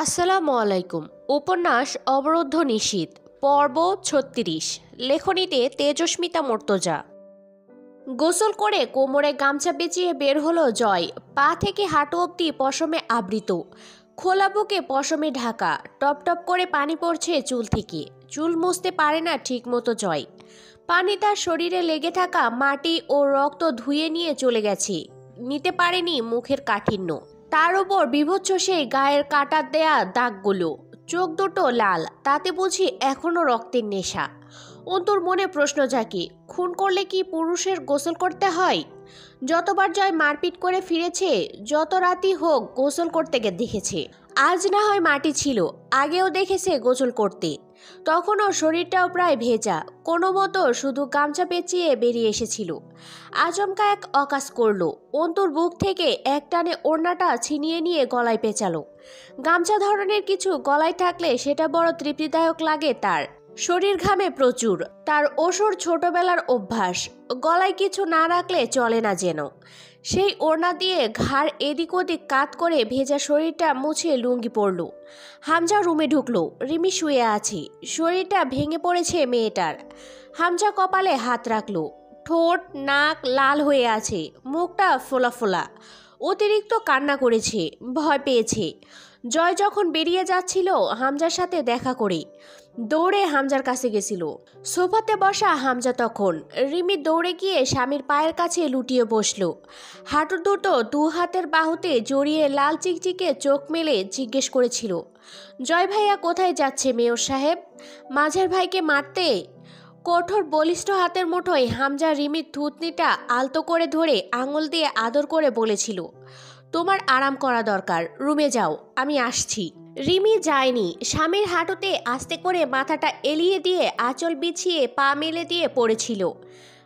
আসসালামু আলাইকুম। উপন্যাস অবরুদ্ধ নিশীথ, পর্ব ৩৬। লেখনীতে তেজস্মিতা মুর্তজা। গোসল করে কোমরে গামছা পেঁচিয়ে বের হলো জয়। পা থেকে হাঁটু অবধি পশমে আবৃত, খোলা বুকে পশমে ঢাকা। টপ টপ করে পানি পড়ছে চুল থেকে। চুল মুছতে পারে না ঠিক মতো জয়। পানি তার শরীরে লেগে থাকা মাটি ও রক্ত ধুয়ে নিয়ে চলে গেছে। নিতে পারেনি মুখের কাঠিন্য। তার উপর বিভৎস সেই গায়ের কাটার দেয়া দাগগুলো। চোখ দুটো লাল, তাতে বুঝি এখনো রক্তের নেশা। অন্তুর মনে প্রশ্ন জাগে, খুন করলে কি পুরুষের গোসল করতে হয়? যতবার জয় মারপিট করে ফিরেছে, যত রাতই হোক গোসল করতে দেখেছে। আজ না হয় মাটি ছিল, আগেও দেখেছে গোসল করতে। তখনও শরীরটাও প্রায় ভেজা, কোনো মতো শুধু গামছা পেঁচিয়ে বেরিয়ে এসেছিল। আচমকা এক অকাজ করলো, অন্তুর বুক থেকে এক টানে ওড়নাটা ছিনিয়ে নিয়ে গলায় পেঁচালো। গামছা ধরনের কিছু গলায় থাকলে সেটা বড় তৃপ্তিদায়ক লাগে তার। শরীর ঘামে প্রচুর, তার ওসর ছোটবেলার অভ্যাস। গলায় কিছু না রাখলে চলে না যেন। সেই ওড়না দিয়ে ঘাড় এদিক ওদিক কাত করে ভেজা শরীরটা মুছে লুঙ্গি পরল। হামজা রুমে ঢুকলো। রিমি শুয়ে আছে, শরীরটা ভেঙে পড়েছে মেয়েটার। হামজা কপালে হাত রাখলো। ঠোঁট নাক লাল হয়ে আছে, মুখটা ফোলা ফোলা। অতিরিক্ত কান্না করেছে, ভয় পেয়েছে। জয় যখন বেরিয়ে যাচ্ছিল হামজার সাথে দেখা করে, দৌড়ে হামজার কাছে গেছিল। সোফাতে বসা হামজা তখন। রিমি দৌড়ে গিয়ে স্বামীর পায়ের কাছে লুটিয়ে বসল। হাঁটু দুটো দু হাতের বাহুতে জড়িয়ে লাল চিকচিকে চোখ মেলে জিজ্ঞেস করেছিল, জয় ভাইয়া কোথায় যাচ্ছে মেয়র সাহেব? মাঝের ভাইকে মারতে? কঠোর বলিষ্ঠ হাতের মুঠোয় হামজা রিমির থুতনিটা আলতো করে ধরে আঙুল দিয়ে আদর করে বলেছিল, তোমার আরাম করা দরকার, রুমে যাও, আমি আসছি। রিমি যায়নি। স্বামীর হাঁটুতে আস্তে করে মাথাটা এলিয়ে দিয়ে আঁচল বিছিয়ে পা মেলে দিয়ে পড়েছিল।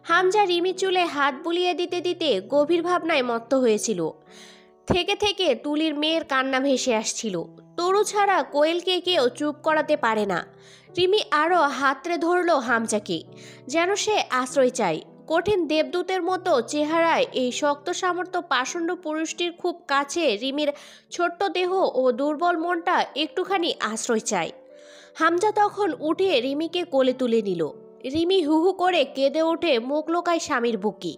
হামজা রিমি চুলে হাত বুলিয়ে দিতে দিতে গভীর ভাবনায় মত্ত হয়েছিল। থেকে থেকে তুলির মেয়ের কান্না ভেসে আসছিল। তরু ছাড়া কোয়েলকে কেউ চুপ করাতে পারে না। রিমি আরও হাতড়ে ধরল হামজাকে, যেন সে আশ্রয় চায়। কঠিন দেবদূতের মতো চেহারায় এই শক্ত সামর্থ্য পাষণ্ড পুরুষটির খুব কাছে রিমির ছোট্ট দেহ ও দুর্বল মনটা একটুখানি আশ্রয় চায়। হামজা তখন উঠে রিমিকে কোলে তুলে নিল। রিমি হু হু করে কেঁদে উঠে মুখ লোকায় স্বামীর বুকে।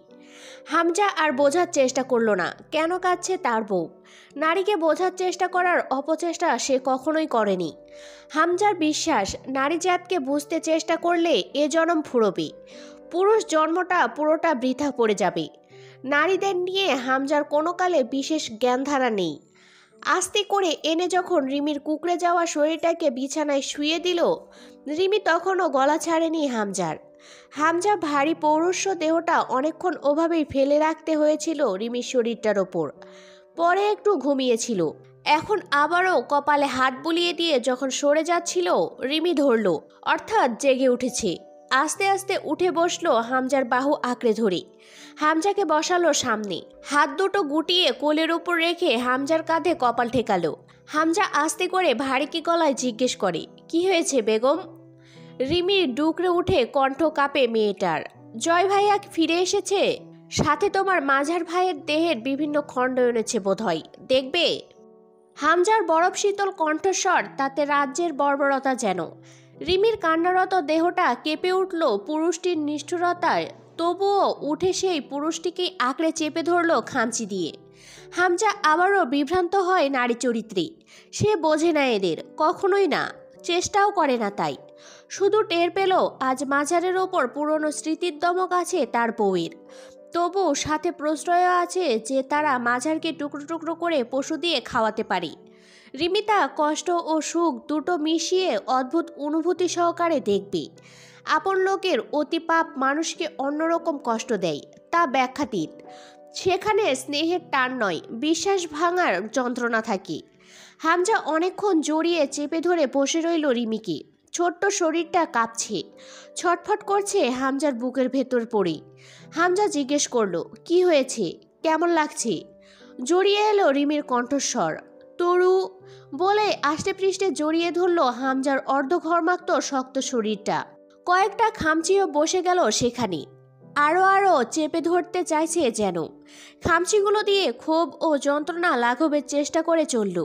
হামজা আর বোঝার চেষ্টা করল না কেন কাঁদছে তার বউ। নারীকে বোঝার চেষ্টা করার অপচেষ্টা সে কখনোই করেনি। হামজার বিশ্বাস, নারী জাতকে বুঝতে চেষ্টা করলে এ জনম ফুরবে। পুরুষ জন্মটা পুরোটা বৃথা পড়ে যাবে। নারীদের নিয়ে হামজার কোনো কালে বিশেষ জ্ঞানধারা নেই। আস্তে করে এনে যখন রিমির কুকড়ে যাওয়া শরীরটাকে বিছানায় শুয়ে দিল, রিমি তখনও গলা ছাড়েনি হামজার। হামজা ভারী পৌরুষ দেহটা অনেকক্ষণ ওভাবেই ফেলে রাখতে হয়েছিল রিমির শরীরটার ওপর। পরে একটু ঘুমিয়েছিল। এখন আবারও কপালে হাত বুলিয়ে দিয়ে যখন সরে যাচ্ছিল, রিমি ধরল, অর্থাৎ জেগে উঠেছে। আস্তে আস্তে উঠে বসলো হামজার বাহু আঁকড়ে ধরে। হামজাকে বসালো সামনে, হাত দুটো গুটিয়ে কোলের উপর রেখে হামজার কাঁধে কপাল ঠেকালো। হামজা আস্তে করে ভারী গলায় জিজ্ঞেস করে, কি হয়েছে বেগম? রিমি ডুকরে উঠে কণ্ঠ কাঁপে মেয়েটার, জয় ভাইয়া ফিরে এসেছে, সাথে তোমার মাঝার ভাইয়ের দেহের বিভিন্ন খণ্ড এনেছে বোধহয়, দেখবে? হামজার বরফ শীতল কণ্ঠস্বর, তাতে রাজ্যের বর্বরতা যেন। রিমির কান্নারত দেহটা কেঁপে উঠল পুরুষটির নিষ্ঠুরতায়। তবুও উঠে সেই পুরুষটিকে আঁকড়ে চেপে ধরল খামচি দিয়ে। হামজা আবারও বিভ্রান্ত হয় নারী চরিত্রে। সে বোঝে না এদের, কখনোই না, চেষ্টাও করে না। তাই শুধু টের পেল আজ মাঝারের ওপর পুরনো স্মৃতির দমক আছে তার বউয়ের। তবু সাথে প্রশ্রয় আছে যে তারা মাঝারকে টুকরো টুকরো করে পশু দিয়ে খাওয়াতে পারে। রিমিতা কষ্ট ও সুখ দুটো মিশিয়ে অদ্ভুত অনুভূতি সহকারে দেখবে। আপন লোকের অতিপাপ মানুষকে অন্যরকম কষ্ট দেয়, তা ব্যাখ্যাতীত। সেখানে স্নেহের টান নয়, বিশ্বাস ভাঙার যন্ত্রণা থাকে। হামজা অনেকক্ষণ জড়িয়ে চেপে ধরে বসে রইল রিমিকে। ছোট্ট শরীরটা কাঁপছে, ছটফট করছে হামজার বুকের ভেতর পড়ে। হামজা জিজ্ঞেস করলো, কি হয়েছে, কেমন লাগছে? জড়িয়ে এলো রিমির কণ্ঠস্বর। তরু বলে আষ্টে পৃষ্ঠে জড়িয়ে ধরল হামজার অর্ধঘর্মাক্ত শক্ত শরীরটা। কয়েকটা খামচিও বসে গেল সেখানে। আরও চেপে ধরতে চাইছে যেন। খামচিগুলো দিয়ে ক্ষোভ ও যন্ত্রণা লাঘবের চেষ্টা করে চলল।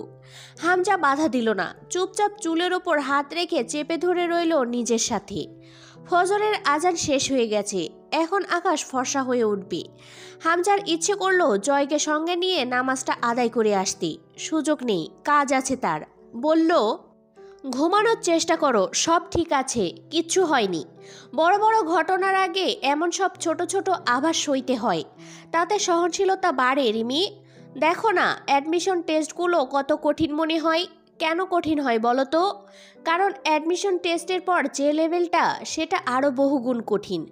হামজা বাধা দিল না, চুপচাপ চুলের ওপর হাত রেখে চেপে ধরে রইল নিজের সাথে। ফজরের আজান শেষ হয়ে গেছে, এখন আকাশ ফর্সা হয়ে উঠবে। হামজার ইচ্ছে করলো জয়কে সঙ্গে নিয়ে নামাজটা আদায় করে আসতে, সুযোগ নেই, কাজ আছে তার। বলল, ঘুমানোর চেষ্টা করো, সব ঠিক আছে, কিচ্ছু হয়নি। বড় বড় ঘটনার আগে এমন সব ছোট ছোট আভাস সইতে হয়, তাতে সহনশীলতা বাড়ে রিমি। দেখো না অ্যাডমিশন টেস্টগুলো কত কঠিন মনে হয়। কেন কঠিন হয় বলো তো? কারণ অ্যাডমিশন টেস্টের পর যে লেভেলটা, সেটা আরও বহুগুণ কঠিন।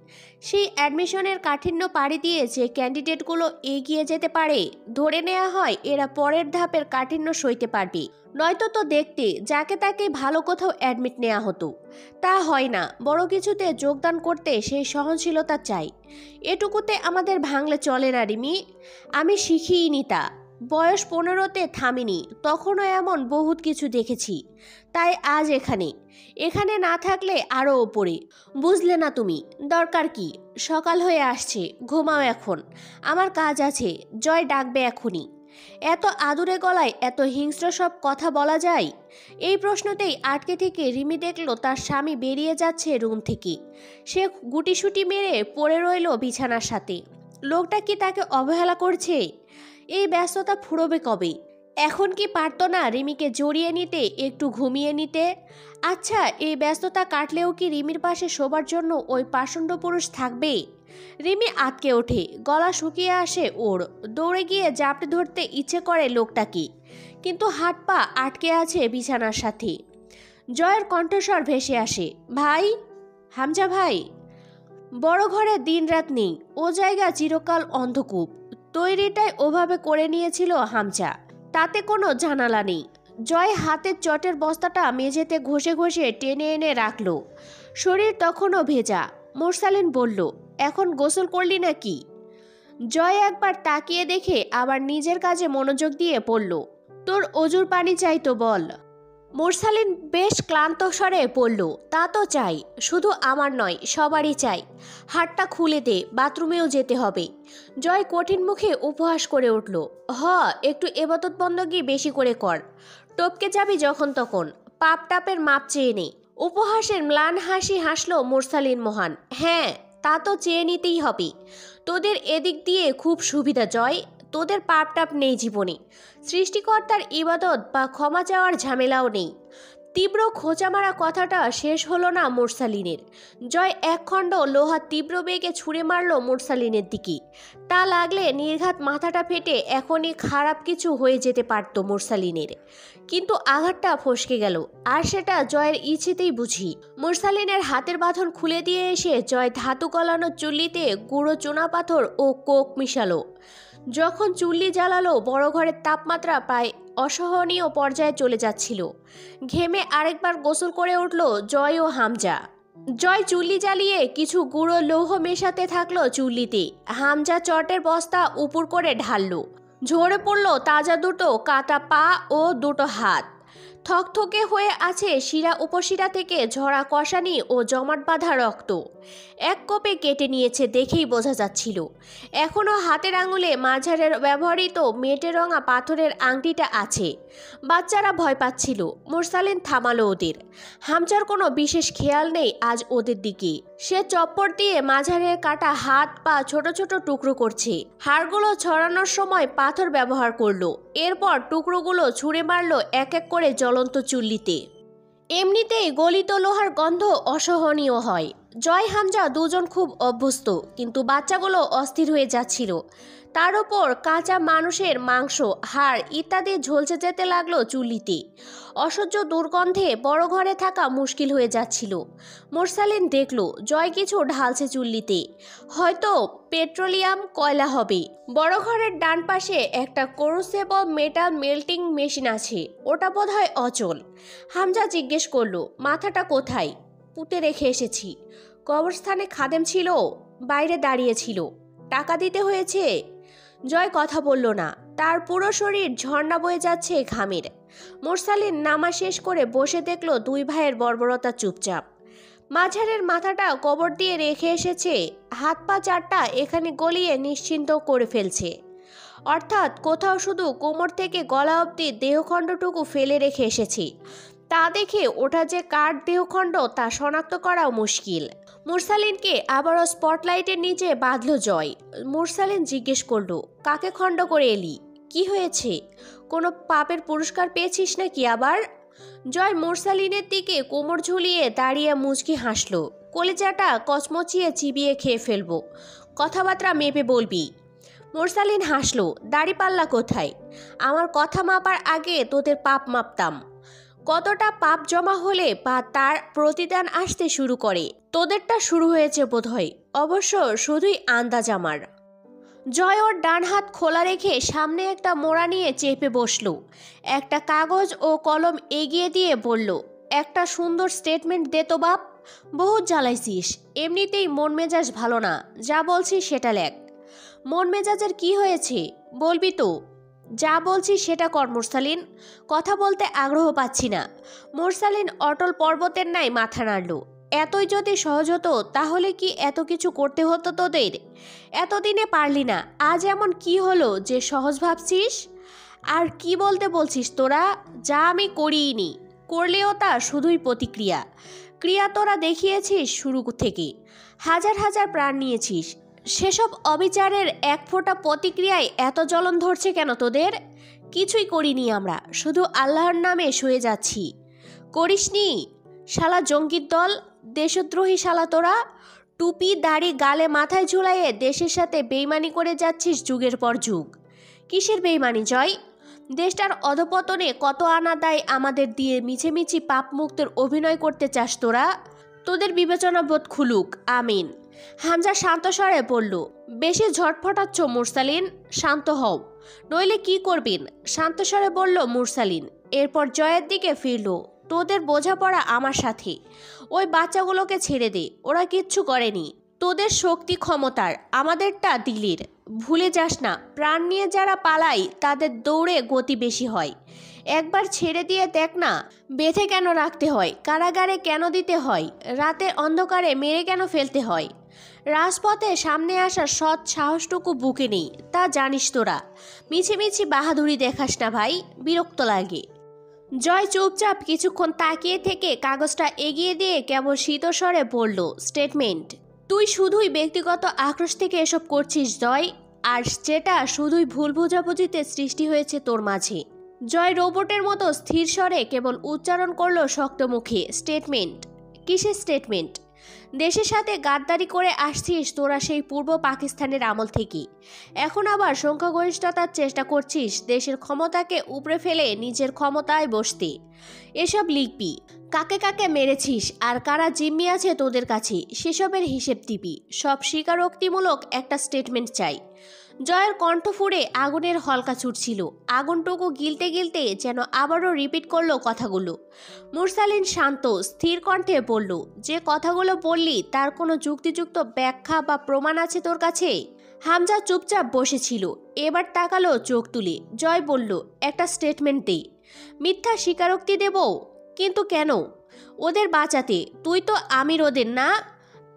সেই অ্যাডমিশনের কাঠিন্য পাড়ি দিয়ে যে ক্যান্ডিডেটগুলো এগিয়ে যেতে পারে, ধরে নেওয়া হয় এরা পরের ধাপের কাঠিন্য সইতে পারবে। নয়তো তো দেখতে যাকে তাকে ভালো কোথাও অ্যাডমিট নেওয়া হতো। তা হয় না, বড় কিছুতে যোগদান করতে সেই সহনশীলতা চাই। এটুকুতে আমাদের ভাঙলে চলে না রিমি। আমি শিখিনি তা। বয়স 15তে থামিনি, তখনও এমন বহুত কিছু দেখেছি। তাই আজ এখানে না থাকলে আরও ওপরে। বুঝলে না তুমি? দরকার কি? সকাল হয়ে আসছে, ঘুমাও এখন, আমার কাজ আছে। জয় ডাকবে এখনই। এত আদুরে গলায় এত হিংস্র সব কথা বলা যায়? এই প্রশ্নতেই আটকে থেকে রিমি দেখল তার স্বামী বেরিয়ে যাচ্ছে রুম থেকে। সে গুটিসুটি মেরে পড়ে রইল বিছানার সাথে। লোকটা কি তাকে অবহেলা করছে? এই ব্যস্ততা ফুরোবে কবে? এখন কি পারতো না রিমিকে জড়িয়ে নিতে, একটু ঘুমিয়ে নিতে? আচ্ছা, এই ব্যস্ততা কাটলেও কি রিমির পাশে শোবার জন্য ওই পাষণ্ড পুরুষ থাকবে? রিমি আটকে ওঠে, গলা শুকিয়ে আসে ওর। দৌড়ে গিয়ে জাপটে ধরতে ইচ্ছে করে লোকটাকে, কিন্তু হাত পা আটকে আছে বিছানার সাথে। জয়ের কণ্ঠস্বর ভেসে আসে, ভাই, হামজা ভাই। বড় ঘরে দিনরাত নেই, ও জায়গা চিরকাল অন্ধকূপ। তৈরিটাই ওভাবে করে নিয়েছিল হামজা, তাতে কোনো জানালা নেই। জয় হাতের চটের বস্তাটা মেঝেতে ঘষে ঘষে টেনে এনে রাখল। শরীর তখনও ভেজা। মোরসালিন বলল, এখন গোসল করলি নাকি? জয় একবার তাকিয়ে দেখে আবার নিজের কাজে মনোযোগ দিয়ে পড়ল, তোর অজুর পানি চাই তো বল। মোরসালিন বেশ ক্লান্ত স্বরে পড়ল, তা তো চাই, শুধু আমার নয়, সবারই চাই। হাতটা খুলে দে, বাথরুমেও যেতে হবে। জয় কঠিন মুখে উপহাস করে উঠল, একটু এবাদত বন্দগি বেশি করে কর, টপকে যাবি যখন তখন, পাপ টাপের মাপ চেয়ে নে। উপহাসের ম্লান হাসি হাসল মোরসালিন মহান। হ্যাঁ, তা তো চেয়ে নিতেই হবে। তোদের এদিক দিয়ে খুব সুবিধা জয়, তোদের পাপ টাপ নেই জীবনে। সৃষ্টিকর্তার ইবাদত বা ক্ষমা চাওয়ার ঝামেলাও নেই। তীব্র খোঁচা মারা কথাটা শেষ হলো না মোরসালিনের। জয় একখণ্ড লোহা তীব্র বেগে ছুঁড়ে মারল মোরসালিনের দিকে। তা লাগলে নির্ঘাত মাথাটা ফেটে এখনই খারাপ কিছু হয়ে যেতে পারত মোরসালিনের। কিন্তু আঘাতটা ফসকে গেল, আর সেটা জয়ের ইচ্ছেতেই বুঝি। মোরসালিনের হাতের বাঁধন খুলে দিয়ে এসে জয় ধাতু গলানো চুল্লিতে গুঁড়ো চুনাপাথর ও কোক মিশালো। যখন চুল্লি জ্বালালো, বড় ঘরের তাপমাত্রা প্রায় অসহনীয় পর্যায়ে চলে যাচ্ছিল। ঘেমে আরেকবার গোসল করে উঠল জয় ও হামজা। জয় চুল্লি জ্বালিয়ে কিছু গুঁড়ো লৌহ মেশাতে থাকলো চুল্লিতে। হামজা চটের বস্তা উপর করে ঢাললো। ঝরে পড়ল তাজা দুটো কাটা পা ও দুটো হাত। থকথকে হয়ে আছে শিরা উপশিরা থেকে ঝরা কষানি ও জমাট বাঁধা রক্ত। এক কোপে কেটে নিয়েছে দেখেই বোঝা যাচ্ছিল। এখনও হাতের আঙুলে মাঝারের ব্যবহৃত মেটে রঙা পাথরের আংটিটা আছে। বাচ্চারা ভয় পাচ্ছিল। মোরসালিন থামালো ওদের। হামজার কোনো বিশেষ খেয়াল নেই আজ ওদের দিকে। সে চপ্পর দিয়ে মাঝারের কাটা হাত পা ছোট ছোট টুকরো করছে। হাড়গুলো ছড়ানোর সময় পাথর ব্যবহার করলো। এরপর টুকরোগুলো ছুঁড়ে মারলো এক এক করে জ্বলন্ত চুল্লিতে। এমনিতেই গলিত লোহার গন্ধ অসহনীয় হয়। জয় হামজা দুজন খুব অভ্যস্ত, কিন্তু বাচ্চাগুলো অস্থির হয়ে যাচ্ছিল। তার ওপর কাঁচা মানুষের মাংস, হাড় ইত্যাদি ঝলসে যেতে লাগলো চুল্লিতে। অসহ্য দুর্গন্ধে বড় ঘরে থাকা মুশকিল হয়ে যাচ্ছিল। মোরসালিন দেখল জয় কিছু ঢালছে চুল্লিতে, হয়তো পেট্রোলিয়াম কয়লা হবে। বড় ঘরের ডান পাশে একটা ক্রুসেবল মেটাল মেল্টিং মেশিন আছে, ওটা বোধহয় অচল। হামজা জিজ্ঞেস করলো, মাথাটা কোথায়? পুঁতে রেখে এসেছি। কবরস্থানে খাদেম ছিল, বাইরে দাঁড়িয়েছিল। টাকা দিতে হয়েছে? জয় কথা বলল না, তার পুরো শরীর ঝর্ণা বয়ে যাচ্ছে ঘামের। মোরসালিন নামা শেষ করে বসে দেখল দুই ভাইয়ের বর্বরতা চুপচাপ। মাঝারের মাথাটা কবর দিয়ে রেখে এসেছে, হাত পা চারটা এখানে গলিয়ে নিশ্চিন্ত করে ফেলছে। অর্থাৎ কোথাও শুধু কোমর থেকে গলা অবধি দেহখণ্ডটুকু ফেলে রেখে এসেছি। তা দেখে ওটা যে কার দেহখণ্ড তা শনাক্ত করাও মুশকিল। মুরসালিনকে আবারও স্পটলাইটের নিচে বাঁধল জয়। মুরসালিন জিজ্ঞেস করলো, কাকে খণ্ড করে এলি? কি হয়েছে? কোনো পাপের পুরস্কার পেয়েছিস নাকি আবার? জয় মুরসালিনের দিকে কোমর ঝুলিয়ে দাঁড়িয়ে মুচকি হাসলো। কলিজাটা কচমচিয়ে চিবিয়ে খেয়ে ফেলবো, কথাবার্তা মেপে বলবি। মুরসালিন হাসলো, দাড়িপাল্লা কোথায়? আমার কথা মাপার আগে তোদের পাপ মাপতাম। কতটা পাপ জমা হলে বা তার প্রতিদান আসতে শুরু করে। তোদেরটা শুরু হয়েছে বোধহয়, অবশ্য শুধুই আন্দাজ আমার। জয় ওর ডান হাত খোলা রেখে সামনে একটা মোড়া নিয়ে চেপে বসলো। একটা কাগজ ও কলম এগিয়ে দিয়ে বলল, একটা সুন্দর স্টেটমেন্ট দে তো বাপ। বহুত জ্বালাইছিস, এমনিতেই মন মেজাজ ভালো না, যা বলছিস সেটা লেখ। মন মেজাজের কি হয়েছে বলবি তো? যা বলছি সেটা কর মুরসালিন, কথা বলতে আগ্রহ পাচ্ছি না। মুরসালিন অটল পর্বতের ন্যায় মাথা নাড়ল। এতই যদি সহজ হতো তাহলে কি এত কিছু করতে হতো তোদের? এতদিনে পারলি না, আজ এমন কি হলো যে সহজ ভাবছিস? আর কি বলতে বলছিস তোরা? যা আমি করিনি, করলেও তা শুধুই প্রতিক্রিয়া। ক্রিয়া তোরা দেখিয়েছিস শুরু থেকে, হাজার হাজার প্রাণ নিয়েছিস। সেসব অবিচারের এক ফোঁটা প্রতিক্রিয়ায় এত জ্বলন ধরছে কেন তোদের? কিছুই করিনি আমরা, শুধু আল্লাহর নামে শুয়ে যাচ্ছি। করিসনি? শালা জঙ্গির দল, দেশদ্রোহী শালা তোরা। টুপি দাড়ি গালে মাথায় ঝুলাইয়ে দেশের সাথে বেইমানি করে যাচ্ছিস যুগের পর যুগ। কিসের বেইমানি জয়? দেশটার অধপতনে কত আনা দায় আমাদের দিয়ে মিছেমিছি পাপ মুক্তের অভিনয় করতে চাস তোরা? তোদের বিবেচনা বোধ খুলুক, আমিন। হামজা শান্ত স্বরে বলল, বেশি ঝটফটাচ্ছ মুরসালিন, শান্ত হও, নইলে কি করবেন? শান্ত স্বরে বলল মুরসালিন। এরপর জয়ের দিকে ফিরল, তোদের বোঝাপড়া আমার সাথে। ওই বাচ্চাগুলোকে ছেড়ে দে, ওরা কিচ্ছু করেনি। তোদের শক্তি ক্ষমতার, আমাদেরটা দিলির। ভুলে যাস না, প্রাণ নিয়ে যারা পালায় তাদের দৌড়ে গতি বেশি হয়। একবার ছেড়ে দিয়ে দেখ না, বেঁধে কেন রাখতে হয়? কারাগারে কেন দিতে হয়? রাতের অন্ধকারে মেরে কেন ফেলতে হয়? রাজপথে সামনে আসার সৎ সাহসটুকু বুকে নেই, তা জানিস তোরা। মিছিমিছি বাহাদুরি দেখাস না ভাই, বিরক্ত লাগে। জয় চুপচাপ কিছুক্ষণ তাকিয়ে থেকে কাগজটা এগিয়ে দিয়ে কেবল শীতস্বরে বলল, স্টেটমেন্ট। তুই শুধুই ব্যক্তিগত আক্রোশ থেকে এসব করছিস জয়, আর যেটা শুধুই ভুল বোঝাবুঝিতে সৃষ্টি হয়েছে তোর মাঝে। জয় রোবটের মতো স্থির স্বরে কেবল উচ্চারণ করলো শক্ত মুখে, স্টেটমেন্ট। কিসের স্টেটমেন্ট? দেশের সাথে গাদ্দারি করে আসছিস তোরা সেই পূর্ব পাকিস্তানের আমল থেকে। এখন আবার সংখ্যাগরিষ্ঠতার চেষ্টা করছিস দেশের ক্ষমতাকে উপড়ে ফেলে নিজের ক্ষমতায় বসতে। এসব লিখবি। কাকে কাকে মেরেছিস আর কারা জিম্মি আছে তোদের কাছে, সেসবের হিসেব দিবি। সব স্বীকারোক্তিমূলক একটা স্টেটমেন্ট চাই। জয়ের কণ্ঠ ফুঁড়ে আগুনের হলকা ছুটছিল। আগুনটুকু গিলতে গিলতে যেন আবারও রিপিট করলো কথাগুলো। মুরসালিন শান্ত স্থির কণ্ঠে বলল, যে কথাগুলো বললি তার কোনো যুক্তিযুক্ত ব্যাখ্যা বা প্রমাণ আছে তোর কাছে? হামজা চুপচাপ বসেছিল, এবার তাকালো চোখ তুলে। জয় বলল, একটা স্টেটমেন্ট দে। মিথ্যা স্বীকারোক্তি দেব? কিন্তু কেন? ওদের বাঁচাতে। তুই তো আমির ওদের না,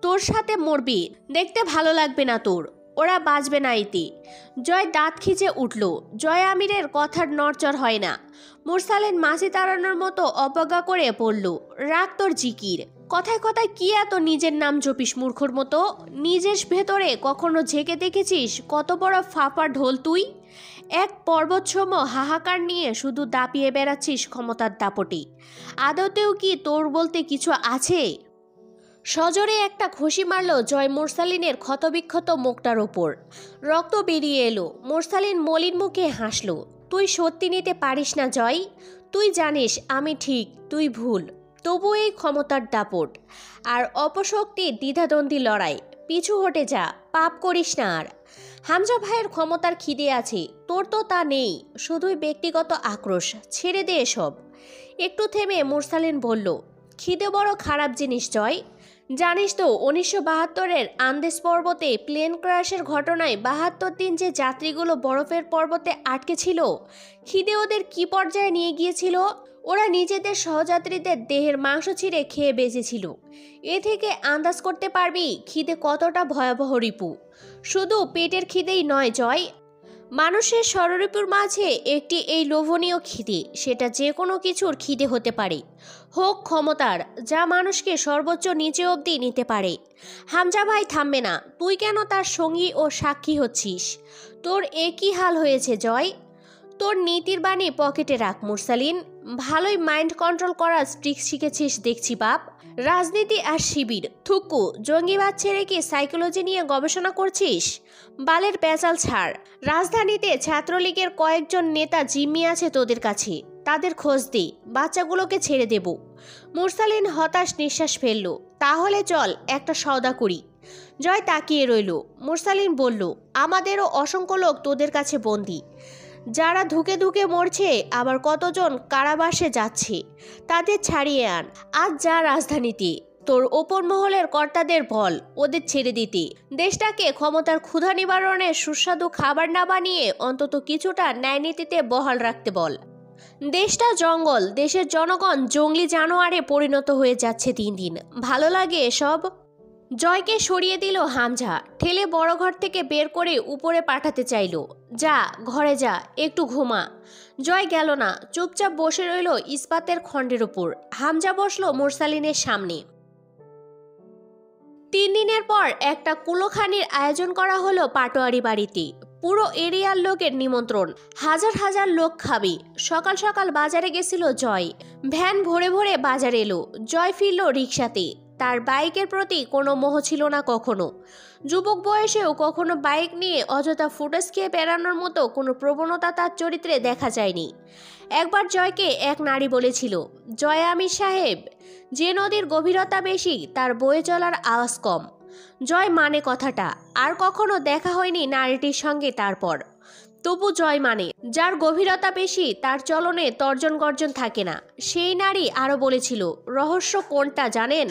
তোর সাথে মরবি, দেখতে ভালো লাগবে না তোর, ওরা বাঁচবে না এতে। জয় দাঁত খিচে উঠল। জয় আমিরের কথার নড়চড় হয় না। মুরসালিন মাছি তাড়ানোর মতো অবজ্ঞা করে পড়ল, রাগ তোর জিকির। কথায় কথায় কি এত নিজের নাম জপিস মূর্খর মতো? নিজের ভেতরে কখনো ঝেঁকে দেখেছিস কত বড় ফাঁপা ঢোল তুই? এক পর্বতসম হাহাকার নিয়ে শুধু দাপিয়ে বেড়াচ্ছিস ক্ষমতার দাপটে। আদতেও কি তোর বলতে কিছু আছে? সজোরে একটা ঘুষি মারল জয় মুরসালিনের ক্ষতবিক্ষত মুখটার ওপর। রক্ত বেরিয়ে এলো। মুরসালিন মলিন মুখে হাসল। তুই সত্যি নিতে পারিস না জয়। তুই জানিস আমি ঠিক, তুই ভুল। তবু এই ক্ষমতার দাপট আর অপশক্তির দ্বিধাদ্বন্দ্বী লড়াই। পিছু হটে যা, পাপ করিস না আর। হামজা ভাইয়ের ক্ষমতার খিদে আছে, তোর তো তা নেই, শুধুই ব্যক্তিগত আক্রোশ। ছেড়ে দে এসব। একটু থেমে মুরসালিন বলল, খিদে বড় খারাপ জিনিস জয়। জানিস তো 1972-এর আন্দেজ পর্বতে প্লেন ক্র্যাশের ঘটনায় 72 দিন যে যাত্রীগুলো বরফের পর্বতে আটকে ছিল, খিদে ওদের কি পর্যায়ে নিয়ে গিয়েছিল? ওরা নিজেদের সহযাত্রীদের দেহের মাংস ছিঁড়ে খেয়ে বেঁচেছিল। এ থেকে আন্দাজ করতে পারবি খিদে কতটা ভয়াবহ রিপু। শুধু পেটের খিদেই নয় জয়, মানুষের স্বরূপের মাঝে একটি এই লোভনীয় খিদে, সেটা যে কোনো কিছুর খিদে হতে পারে, হোক ক্ষমতার, যা মানুষকে সর্বোচ্চ নিচে অবধি নিতে পারে। হামজা ভাই থামবে না। তুই কেন তার সঙ্গী ও সাক্ষী হচ্ছিস? তোর একই হাল হয়েছে জয়। তোর নীতির বাণী পকেটে রাখ মুরসালিন। ভালোই মাইন্ড কন্ট্রোল করার ট্রিক শিখেছিস দেখছি বাপ। রাজনীতি আর শিবির থুকু, জঙ্গিবাদ ছেড়ে কি সাইকোলজি নিয়ে গবেষণা করছিস? বালের পেঁচাল ছাড়। রাজধানীতে ছাত্রলীগের কয়েকজন নেতা জিম্মি আছে তোদের কাছে, তাদের খোঁজ দে, বাচ্চাগুলোকে ছেড়ে দেব। মুরসালিন হতাশ নিঃশ্বাস ফেলল। তাহলে চল একটা সওদা করি। জয় তাকিয়ে রইল। মুরসালিন বলল, আমাদেরও অসংখ্য লোক তোদের কাছে বন্দী, যারা ধুকে ধুকে মরছে, আবার কতজন কারাবাসে যাচ্ছে, তাদের ছাড়িয়ে আন। আজ যা রাজধানীতে, তোর ওপর মহলের কর্তাদের বল ওদের ছেড়ে দিতে। দেশটাকে ক্ষমতার ক্ষুধা নিবারণের সুস্বাদু খাবার না বানিয়ে অন্তত কিছুটা ন্যায়নীতিতে বহাল রাখতে বল। দেশটা জঙ্গল, দেশের জনগণ জঙ্গলি জানোয়ারে পরিণত হয়ে যাচ্ছে দিন দিন। ভালো লাগে এসব? জয়কে সরিয়ে দিল হামজা, ঠেলে বড় ঘর থেকে বের করে উপরে পাঠাতে চাইল। যা ঘরে যা, একটু ঘুমা। জয় গেল না, চুপচাপ বসে রইল ইস্পাতের খণ্ডের উপর। হামজা বসলো মুরসালিনের সামনে। 3 দিনের পর একটা কুলোখানির আয়োজন করা হলো পাটোয়ারি বাড়িতে। পুরো এরিয়ার লোকের নিমন্ত্রণ, হাজার হাজার লোক খাবে। সকাল সকাল বাজারে গেছিল জয়। ভ্যান ভরে ভরে বাজার এলো। জয় ফিরল রিকশাতে। তার বাইকের প্রতি কোনো মোহ ছিল না কখনো। যুবক বয়সেও কখনো বাইক নিয়ে অযথা ফুটেজ খেয়ে বেড়ানোর মতো কোনো প্রবণতা তার চরিত্রে দেখা যায়নি। একবার জয়কে এক নারী বলেছিল, জয় আমির সাহেব, যে নদীর গভীরতা বেশি তার বয়ে চলার আওয়াজ কম। জয় মানে কথাটা। আর কখনো দেখা হয়নি নারীটির সঙ্গে তারপর। তবু জয় মানে, যার গভীরতা বেশি তার চলনে তর্জন গর্জন থাকে না। সেই নারী আরও বলেছিল, রহস্য কোনটা জানেন?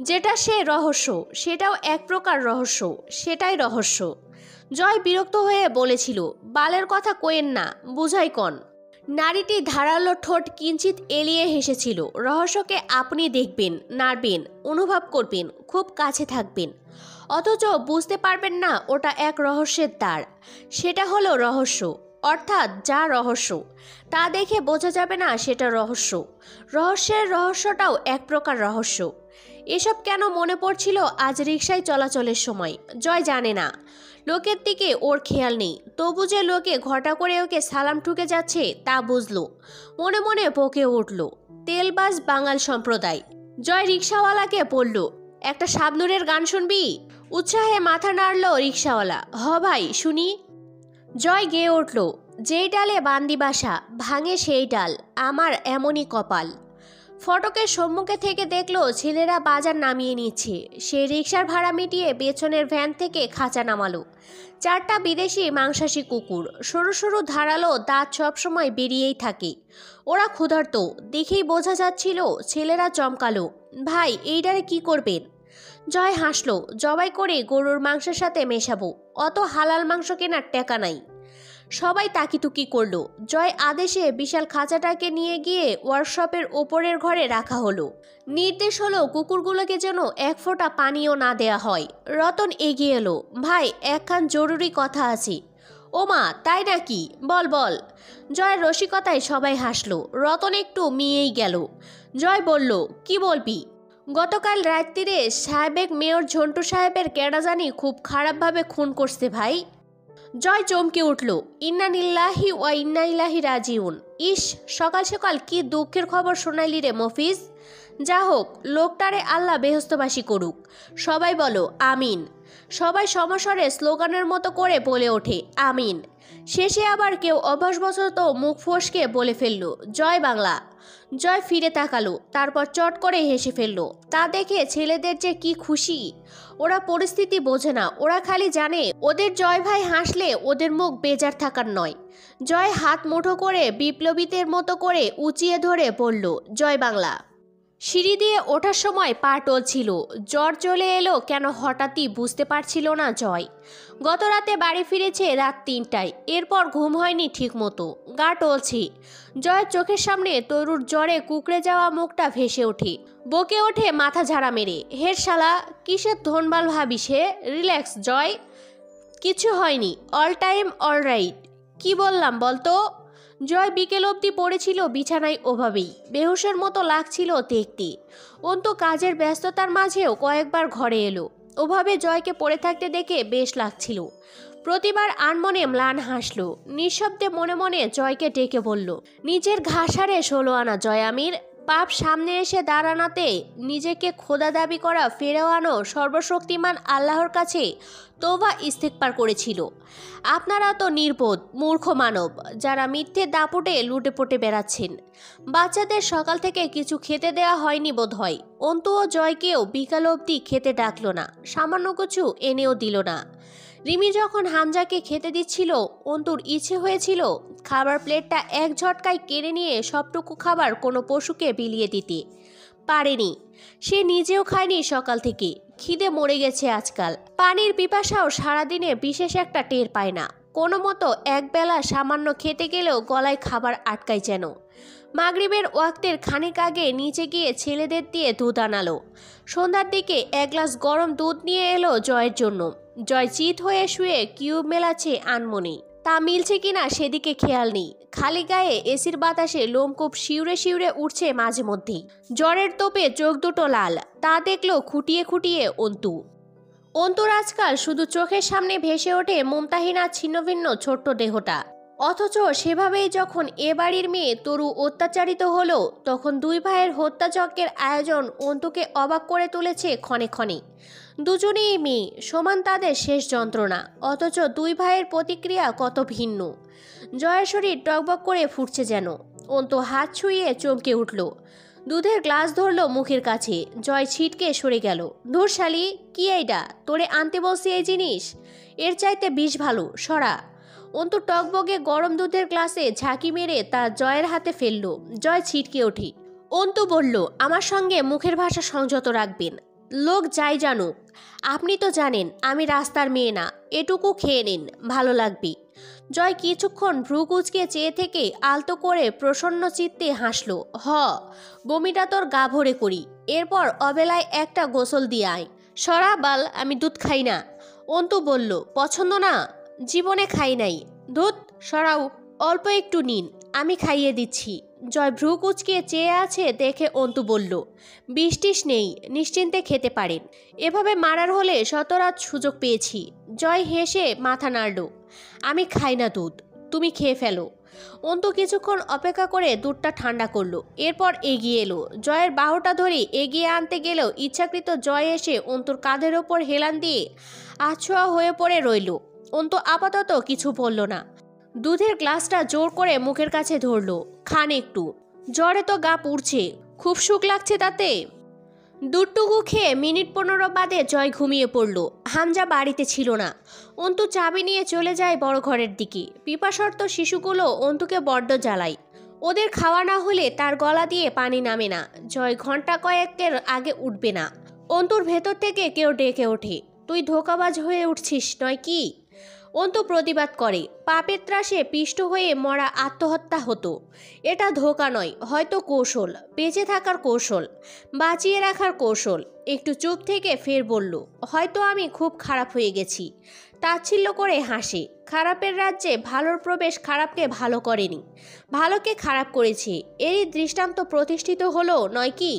যেটা সে রহস্য, সেটাও এক প্রকার রহস্য, সেটাই রহস্য। জয় বিরক্ত হয়ে বলেছিল, বালের কথা কোয়েন না, বুঝাই কন। নারীটি ধারালো ঠোঁট কিঞ্চিত এলিয়ে হেসেছিল। রহস্যকে আপনি দেখবেন, নাড়বেন, অনুভব করবেন, খুব কাছে থাকবেন, অথচ বুঝতে পারবেন না ওটা এক রহস্যের দ্বার। সেটা হলো রহস্য, অর্থাৎ যা রহস্য তা দেখে বোঝা যাবে না সেটা রহস্য। রহস্যের রহস্যটাও এক প্রকার রহস্য। এসব কেন মনে পড়ছিল আজ রিকশায় চলাচলের সময় জয় জানে না। লোকের দিকে ওর খেয়াল নেই, তবু যে লোকে ঘটা করে ওকে সালাম ঠুকে যাচ্ছে তা বুঝলো। মনে মনে বকে উঠল, তেলবাজ বাঙাল সম্প্রদায়। জয় রিকশাওয়ালাকে বলল, একটা শাবনূরের গান শুনবি? উৎসাহে মাথা নাড়ল রিকশাওয়ালা। হ ভাই শুনি। জয় গেয়ে উঠল, যেই ডালে বান্দি বাসা ভাঙে সেই ডাল, আমার এমনই কপাল। ফটকের সম্মুখে থেকে দেখলো ছেলেরা বাজার নামিয়ে নিচ্ছে। সে রিকশার ভাড়া মিটিয়ে পেছনের ভ্যান থেকে খাঁচা নামালো। 4টা বিদেশি মাংসাশী কুকুর, সরু সরু ধারালো দাঁত সবসময় বেরিয়েই থাকে। ওরা ক্ষুধার্ত দেখেই বোঝা যাচ্ছিল। ছেলেরা চমকালো, ভাই এইটারে কি করবেন? জয় হাসলো, জবাই করে গরুর মাংসের সাথে মেশাবো, অত হালাল মাংস কেনার টাকা নাই। সবাই তাকিতুকি করলো। জয় আদেশে বিশাল খাঁচাটাকে নিয়ে গিয়ে ওয়ার্কশপের ওপরের ঘরে রাখা হলো। নির্দেশ হলো কুকুরগুলোকে যেন এক ফোঁটা পানিও না দেয়া হয়। রতন এগিয়ে এলো, ভাই একখান জরুরি কথা আছে। ওমা তাই নাকি, বল বল। জয়ের রসিকতায় সবাই হাসলো। রতন একটু মিয়েই গেল। জয় বলল, কি বলবি? গতকাল রাত্রিরে সাহেবেক মেয়র ঝন্টু সাহেবের কেডাজানি খুব খারাপভাবে খুন করছে ভাই। জয় চমকে উঠল, ইন্না নিল্লাহি ওয়া ইন্না ইলাইহি রাজিউন। ইস, সকাল সকাল কি দুঃখের খবর শোনাইলি রে মফিজ। যা হোক, লোকটারে আল্লাহ বেহস্তবাসী করুক। সবাই বলো আমিন। সবাই সমস্বরে স্লোগানের মতো করে বলে ওঠে আমিন। শেষে আবার কেউ অভ্যাসবশত মুখ ফসকে বলে ফেলল, জয় বাংলা। জয় ফিরে তাকালো, তারপর চট করে হেসে ফেলল। তা দেখে ছেলেদের যে কি খুশি। ওরা পরিস্থিতি বোঝে না, ওরা খালি জানে ওদের জয় ভাই হাসলে ওদের মুখ বেজার থাকার নয়। জয় হাত মুঠো করে বিপ্লবীদের মতো করে উঁচিয়ে ধরে বলল, জয় বাংলা। সিঁড়ি দিয়ে ওঠার সময় পা টলছিল। জ্বর চলে এলো কেন হঠাৎই বুঝতে পারছিল না জয়। গত রাতে বাড়ি ফিরেছে রাত 3টায়। এরপর ঘুম হয়নি ঠিক মতো, গা টলছে। জয়ের চোখের সামনে তরুর জ্বরে কুকড়ে যাওয়া মুখটা ভেসে ওঠে। বকে ওঠে মাথা ঝাড়া মেরে, হের শালা কিসের ধনবাল ভাবিস হে? রিল্যাক্স জয়, কিছু হয়নি, অল টাইম অল রাইট। কি বললাম বলতো? জয় বিকেল অবধি পড়েছিল বিছানায়, ওভাবেই বেহুশের মতো লাগছিল দেখতে। অন্তু কাজের ব্যস্ততার মাঝেও কয়েকবার ঘরে এলো। ওভাবে জয়কে পড়ে থাকতে দেখে বেশ লাগছিল। প্রতিবার আনমনে ম্লান হাসলো। নিঃশব্দে মনে মনে জয়কে ডেকে বলল, নিজের ঘাসারে 16 আনা জয় আমির। পাপ সামনে এসে দাঁড়ানাতে নিজেকে খোদা দাবি করা ফেরাওয়ানো সর্বশক্তিমান আল্লাহর কাছে তওবা ইস্তেগফার করেছিল। আপনারা তো নির্বোধ মূর্খ মানব, যারা মিথ্যে দাপুটে লুটেপুটে বেড়াচ্ছেন। বাচ্চাদের সকাল থেকে কিছু খেতে দেওয়া হয়নি বোধ হয়। অন্তু ও জয়কেও বিকাল অবধি খেতে ডাকলো না, সামান্য কিছু এনেও দিল না। রিমি যখন হামজাকে খেতে দিচ্ছিল, অন্তুর ইচ্ছে হয়েছিল খাবার প্লেটটা এক ঝটকায় কেড়ে নিয়ে সবটুকু খাবার কোনো পশুকে বিলিয়ে দিতে। পারেনি। সে নিজেও খায়নি সকাল থেকে। খিদে মরে গেছে আজকাল। পানির পিপাসাও সারাদিনে বিশেষ একটা টের পায় না। কোনো মতো একবেলা সামান্য খেতে গেলেও গলায় খাবার আটকায় যেন। মাগরিবের ওয়াক্তের খানিক আগে নিচে গিয়ে ছেলেদের দিয়ে দুধ আনালো। সন্ধ্যার দিকে এক গ্লাস গরম দুধ নিয়ে এলো জয়ের জন্য। জয় চিত হয়ে শুয়ে কিউব মেলাচ্ছে আনমনি। তা মিলছে কিনা সেদিকে খেয়াল নেই। খালি গায়ে এসির বাতাসে লোমকূপ শিউরে শিউরে উঠছে মাঝে মধ্যেই। জ্বরের তোপে চোখ দুটো লাল, তা দেখলো খুঁটিয়ে খুঁটিয়ে অন্তু। অন্তুর আজকাল শুধু চোখের সামনে ভেসে ওঠে মুমতাহিনা ছিন্নভিন্ন ছোট্ট দেহটা। অথচ সেভাবেই যখন এ বাড়ির মেয়ে তরু অত্যাচারিত হলো, তখন দুই ভাইয়ের হত্যাযজ্ঞের আয়োজন অন্তুকে অবাক করে তুলেছে ক্ষণে ক্ষণে। দুজনেই মেয়ে, সমান তাদের শেষ যন্ত্রণা, অথচ দুই ভাইয়ের প্রতিক্রিয়া কত ভিন্ন। জয়ের শরীর টকবক করে ফুটছে যেন। অন্তু হাত ছুঁয়ে চমকে উঠল। দুধের গ্লাস ধরলো মুখের কাছে। জয় ছিটকে সরে গেল। ধুর শালি, কি এইটা? তোরে আনতে বলছি এই জিনিস? এর চাইতে বিষ ভালো, সরা। অন্তু টকবগে গরম দুধের গ্লাসে ঝাঁকি মেরে তা জয়ের হাতে ফেললো। জয় ছিটকে ওঠে। অন্তু বলল, আমার সঙ্গে মুখের ভাষা সংযত রাখবেন। লোক যাই জানুক, আপনি তো জানেন আমি রাস্তার মেয়ে না। এটুকু খেয়ে নিন, ভালো লাগবে। জয় কিছুক্ষণ ভ্রু কুঁচকে চেয়ে থেকে আলতো করে প্রসন্ন চিত্তে হাসলো। বমিটা তোর গা ভরে করি, এরপর অবেলায় একটা গোসল দিয়ে আয়। সরা বাল, আমি দুধ খাই না। অন্তু বলল, পছন্দ না? জীবনে খাই নাই। দুধ সরাও, অল্প একটু নিন, আমি খাইয়ে দিচ্ছি। জয় ভ্রু কুচকে চেয়ে আছে দেখে অন্তু বলল, বৃষ্টিস নেই, নিশ্চিন্তে খেতে পারেন। এভাবে মারার হলে শতরাত সুযোগ পেয়েছি। জয় হেসে মাথা নাড়ল। আমি খাই না দুধ, তুমি খেয়ে ফেলো। অন্তু কিছুক্ষণ অপেক্ষা করে দুধটা ঠান্ডা করলো। এরপর এগিয়ে এলো। জয়ের বাহুটা ধরে এগিয়ে আনতে গেলেও ইচ্ছাকৃত জয় এসে অন্তুর কাঁধের ওপর হেলান দিয়ে আছোয়া হয়ে পড়ে রইল। অন্তু আপাতত কিছু বলল না। দুধের গ্লাসটা জোর করে মুখের কাছে ধরলো। খান একটু। জ্বরে তো গা পুড়ছে, খুব সুখ লাগছে তাতে। দুধটুকু খেয়ে মিনিট 15 বাদে জয় ঘুমিয়ে পড়ল। হামজা বাড়িতে ছিল না। অন্তু চাবি নিয়ে চলে যায় বড় ঘরের দিকে। পিপাসর্ত শিশুগুলো অন্তুকে বড্ড জ্বালায়। ওদের খাওয়া না হলে তার গলা দিয়ে পানি নামে না। জয় ঘন্টা কয়েকের আগে উঠবে না। অন্তুর ভেতর থেকে কেউ ডেকে ওঠে, তুই ধোঁকাবাজ হয়ে উঠছিস নয় কি? অন্তু প্রতিবাদ করে, পাপের ত্রাসে পিষ্ট হয়ে মরা আত্মহত্যা হতো। এটা ধোঁকা নয়, হয়তো কৌশল, বেঁচে থাকার কৌশল, বাঁচিয়ে রাখার কৌশল। একটু চুপ থেকে ফের বলল, হয়তো আমি খুব খারাপ হয়ে গেছি। তাচ্ছিল্য করে হাসে। খারাপের রাজ্যে ভালোর প্রবেশ খারাপকে ভালো করেনি, ভালোকে খারাপ করেছে। এরই দৃষ্টান্ত প্রতিষ্ঠিত হলো নয় কি?